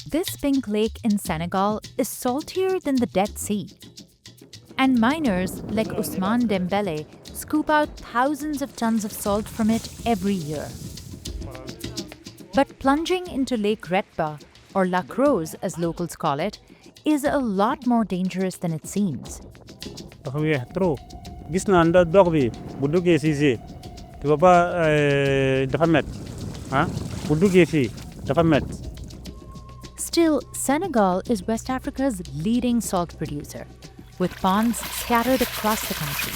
This pink lake in Senegal is saltier than the Dead Sea. And miners like Ousmane Dembele scoop out thousands of tons of salt from it every year. But plunging into Lake Retba, or Lac Rose as locals call it, is a lot more dangerous than it seems. gis naa nda dox bi bu duggee si see dafa métti bu duggee fii dafa métti. Still, Senegal is West Africa's leading salt producer, with ponds scattered across the country.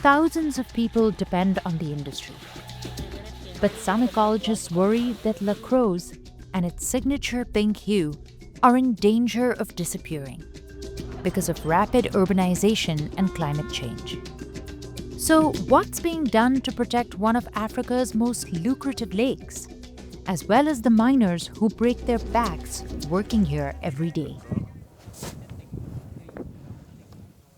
Thousands of people depend on the industry. But some ecologists worry that Lac Rose and its signature pink hue are in danger of disappearing because of rapid urbanization and climate change. So, what's being done to protect one of Africa's most lucrative lakes, as well as the miners who break their backs working here every day?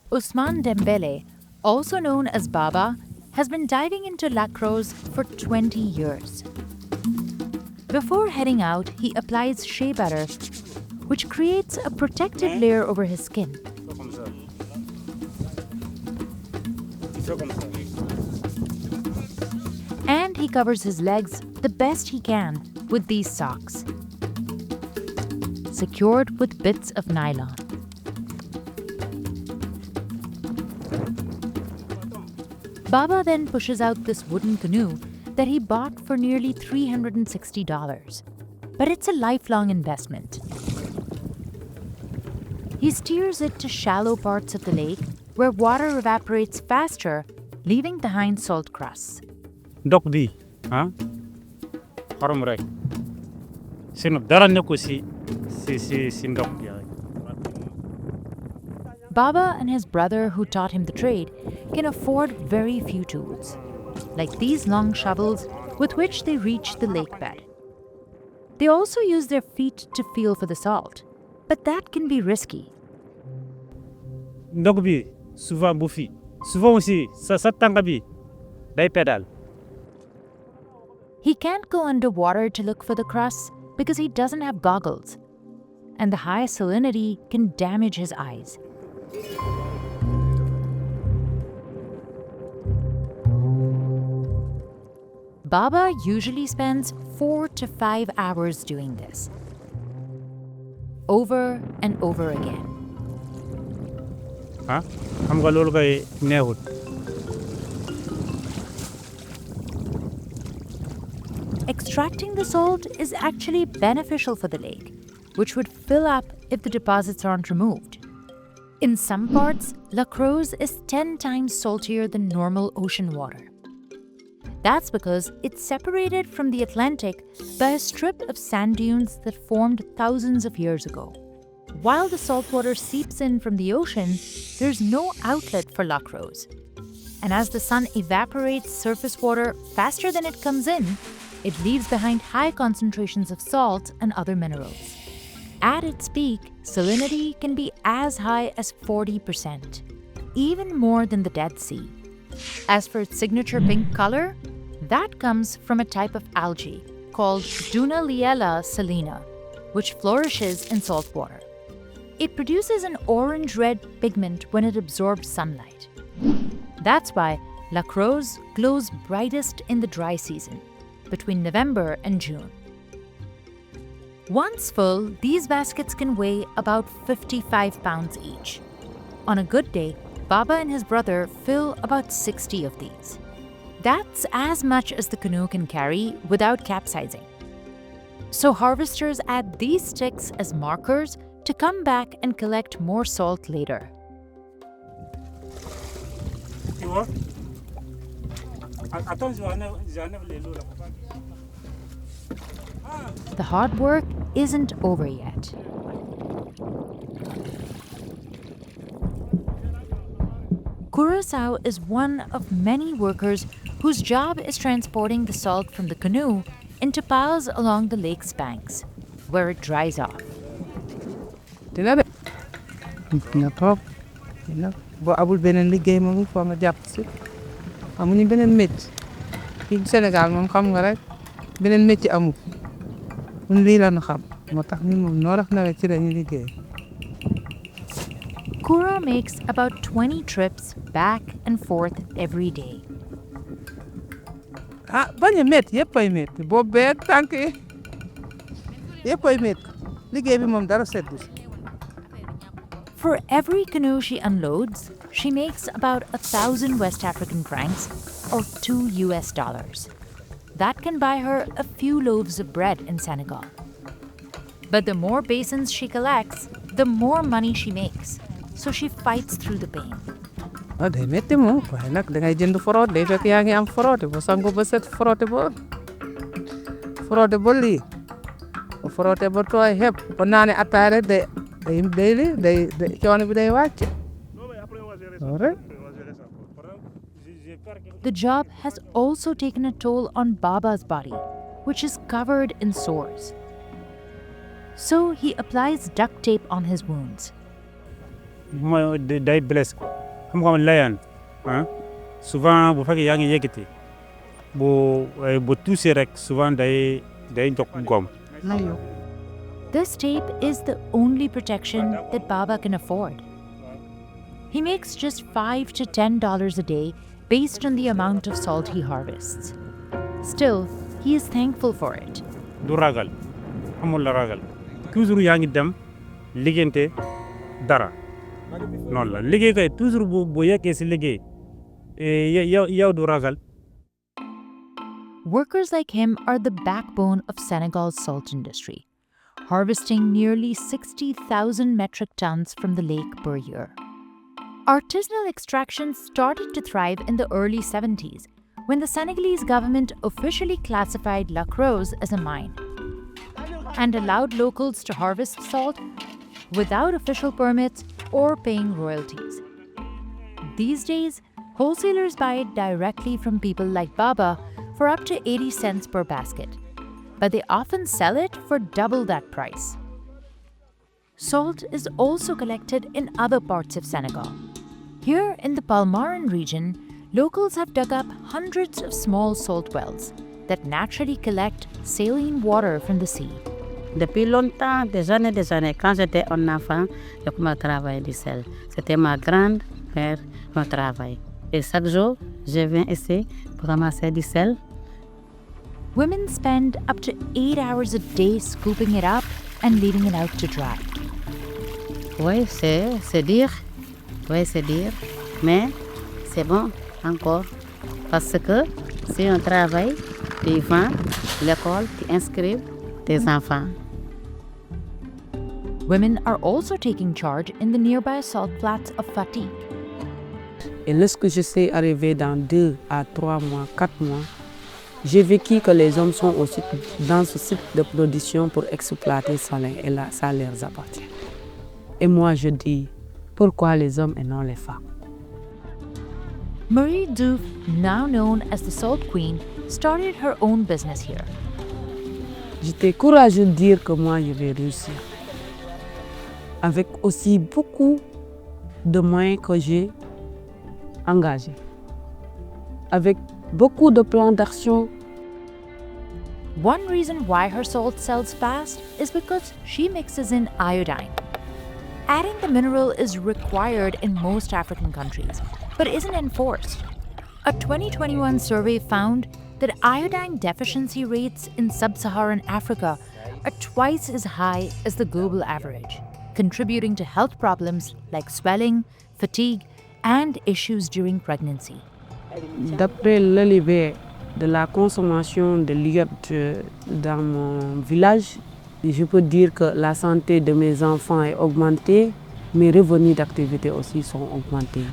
Ousmane Dembele, also known as Baba, has been diving into Lac Rose for 20 years. Before heading out, he applies shea butter, which creates a protective layer over his skin. And he covers his legs the best he can with these socks, secured with bits of nylon. Baba then pushes out this wooden canoe that he bought for nearly $360. But it's a lifelong investment. He steers it to shallow parts of the lake where water evaporates faster, leaving behind salt crusts. Dox bi xorom rek sino dara nekku si ndox bi rek. Baba and his brother, who taught him the trade, can afford very few tools, like these long shovels with which they reach the lake bed. They also use their feet to feel for the salt, but that can be risky. Ndox bi souvent bu fi souvent aussi sa tànk bi day pédale. He can't go underwater to look for the crusts because he doesn't have goggles, and the high salinity can damage his eyes. Baba usually spends 4 to 5 hours doing this, over and over again. Xam nga loolu kay neexut. Extracting the salt is actually beneficial for the lake, which would fill up if the deposits aren't removed. In some parts, Lac Rose is 10 times saltier than normal ocean water. That's because it's separated from the Atlantic by a strip of sand dunes that formed thousands of years ago. While the saltwater seeps in from the ocean, there's no outlet for Lac Rose. And as the sun evaporates surface water faster than it comes in, it leaves behind high concentrations of salt and other minerals. At its peak, salinity can be as high as 40%, even more than the Dead Sea. As for its signature pink color, that comes from a type of algae called Dunaliella salina, which flourishes in salt water. It produces an orange-red pigment when it absorbs sunlight. That's why Lac Rose glows brightest in the dry season, between November and June. Once full, these baskets can weigh about 55 pounds each. On a good day, Baba and his brother fill about 60 of these. That's as much as the canoe can carry without capsizing. So harvesters add these sticks as markers to come back and collect more salt later. The hard work isn't over yet. Curaçao is one of many workers whose job is transporting the salt from the canoe into piles along the lake's banks, where it dries off. boo amul beneen liggéey moom foo nga jàpp si amuñu beneen métier fii Sénégal moom xam nga rek beneen métier amul ñun lii la ñu xam moo tax ñun moom noo def nawet ci lañuy liggéey. Kura makes about 20 trips back and forth every day. Bañ a métti yëpp ay métti boobu bee tànk yi yëpp ay métti liggéey bi moom dara seddu si. For every canoe she unloads, she makes about 1,000 West African francs or $2. That can buy her a few loaves of bread in Senegal. But the more basins she collects, the more money she makes. So she fights through the pain. Day métti moom waaye nag dangay jënd frotté day fekk yaa ngi am frotté ba sangu ba set frotté ba lii frotté ba tooy xepp ba naane attaaya rek day coono bi day wàcc. The job has also taken a toll on Baba's body, which is covered in sores. So he applies duct tape on his wounds. mooy day blessé xam-xam layaan souvent bu fekkee yaa ngi yëkkati bu touché rek souvent day jox góom. This tape is the only protection that Baba can afford. He makes just $5 to $10 a day based on the amount of salt he harvests. Still, he is thankful for it. du ragal amul la ragal toujours yaa ngi dem liggéeyante dara noonu la liggéey kay toujours bu yeggee si liggéey yow du ragal. Workers like him are the backbone of Senegal's salt industry, harvesting nearly 60,000 metric tons from the lake per year. Artisanal extraction started to thrive in the early 70s when the Senegalese government officially classified Lac Rose as a mine and allowed locals to harvest salt without official permits or paying royalties. These days, wholesalers buy it directly from people like Baba for up to 80 cents per basket, but they often sell it for double that price. Salt is also collected in other parts of Senegal. Here in the Palmarin region, locals have dug up hundreds of small salt wells that naturally collect saline water from the sea. Depuis longtemps, des années, quand j'étais un enfant, j'ai commencé à travailler du sel. C'était ma grand-mère qui travaillait. Et chaque jour, je viens ici pour ramasser du sel. Women spend up to 8 hours a day scooping it up and leaving it out to dry. Oui, c'est dur. Oui, c'est dur. Mais c'est bon encore. Parce que si on travaille, tu vas à l'école, tu inscris tes enfants. Women are also taking charge in the nearby salt flats of Fatick. Et lorsque je suis arrivée dans 2 à 3 mois, 4 mois, j'ai vécu que les hommes sont aussi dans ce site de production pour exploiter salin et là, ça leur appartient. Et moi, je dis, pourquoi les hommes et non les femmes? Marie Diouf, now known as the Salt Queen, started her own business here. J'étais courageux de dire que moi, je vais réussir. Avec aussi beaucoup de moyens que j'ai engagés. Avec beaucoup de plans d'action. One reason why her salt sells fast is because she mixes in iodine. Adding the mineral is required in most African countries, but isn't enforced. A 2021 survey found that iodine deficiency rates in sub-Saharan Africa are twice as high as the global average, contributing to health problems like swelling, fatigue, and issues during pregnancy. D'après l'enlevé de la consommation de l'iode dans mon village, je peux dire que la santé de mes enfants est augmentée, mes revenus d'activité aussi sont augmentés.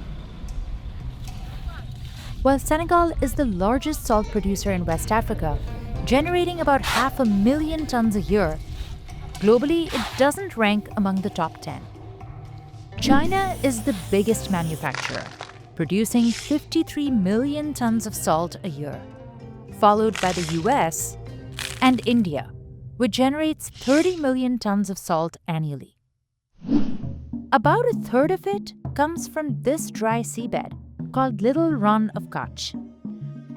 While Senegal is the largest salt producer in West Africa, generating about 500,000 tons a year, globally it doesn't rank among the top 10. China is the biggest manufacturer, producing 53 million tons of salt a year, followed by the US and India, which generates 30 million tons of salt annually. About a third of it comes from this dry seabed called Little Run of Kutch,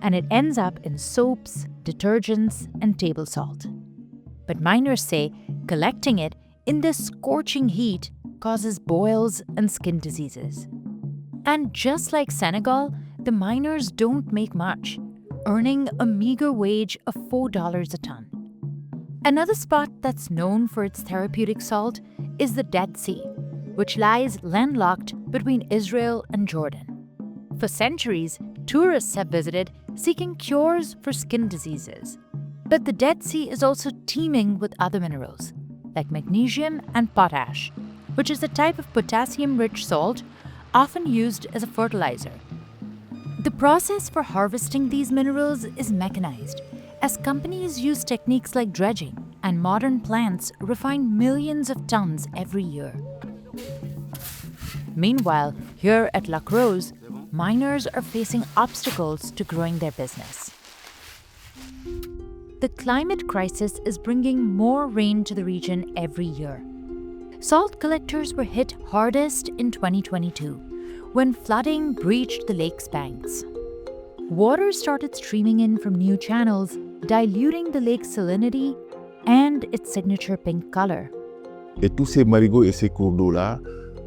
and it ends up in soaps, detergents, and table salt. But miners say collecting it in this scorching heat causes boils and skin diseases. And just like Senegal, the miners don't make much, earning a meager wage of $4 a ton. Another spot that's known for its therapeutic salt is the Dead Sea, which lies landlocked between Israel and Jordan. For centuries, tourists have visited seeking cures for skin diseases. But the Dead Sea is also teeming with other minerals, like magnesium and potash, which is a type of potassium-rich salt often used as a fertilizer. The process for harvesting these minerals is mechanized, as companies use techniques like dredging, and modern plants refine millions of tons every year. Meanwhile, here at Lac Rose, miners are facing obstacles to growing their business. The climate crisis is bringing more rain to the region every year. Salt collectors were hit hardest in 2022, when flooding breached the lake's banks. Water started streaming in from new channels, diluting the lake's salinity and its signature pink color. Et tous ces marigots et ces cours d'eau-là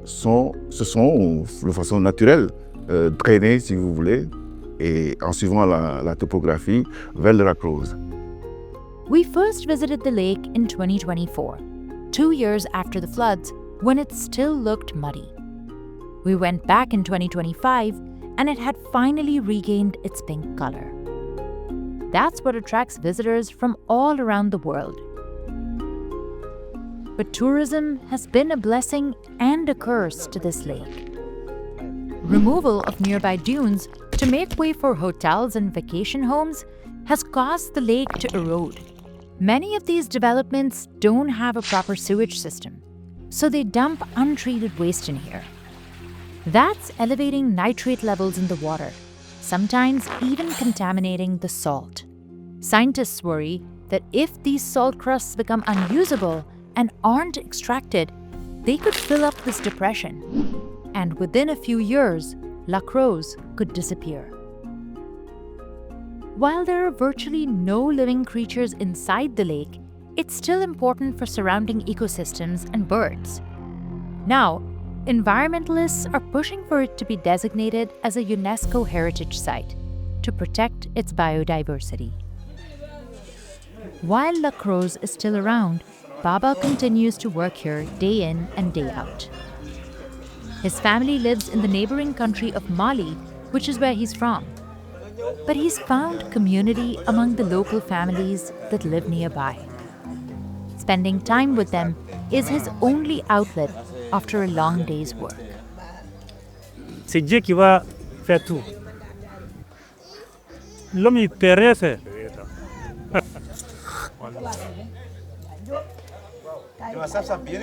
sont de façon naturelle drainés, si vous voulez, et en suivant la topographie, vers le Lac Rose. We first visited the lake in 2024, 2 years after the floods, when it still looked muddy. We went back in 2025, and it had finally regained its pink color. That's what attracts visitors from all around the world. But tourism has been a blessing and a curse to this lake. Removal of nearby dunes to make way for hotels and vacation homes has caused the lake to erode. Many of these developments don't have a proper sewage system, so they dump untreated waste in here. That's elevating nitrate levels in the water, sometimes even contaminating the salt. Scientists worry that if these salt crusts become unusable and aren't extracted, they could fill up this depression. And within a few years, Lac Rose could disappear. While there are virtually no living creatures inside the lake, it's still important for surrounding ecosystems and birds. Now, environmentalists are pushing for it to be designated as a UNESCO heritage site to protect its biodiversity. While Lac Rose is still around, Baba continues to work here day in and day out. His family lives in the neighboring country of Mali, which is where he's from. But he's found community among the local families that live nearby. Spending time with them is his only outlet after a long day's work. C'est Dieu qui va faire tout. L'homme il peut rien faire. Ça bien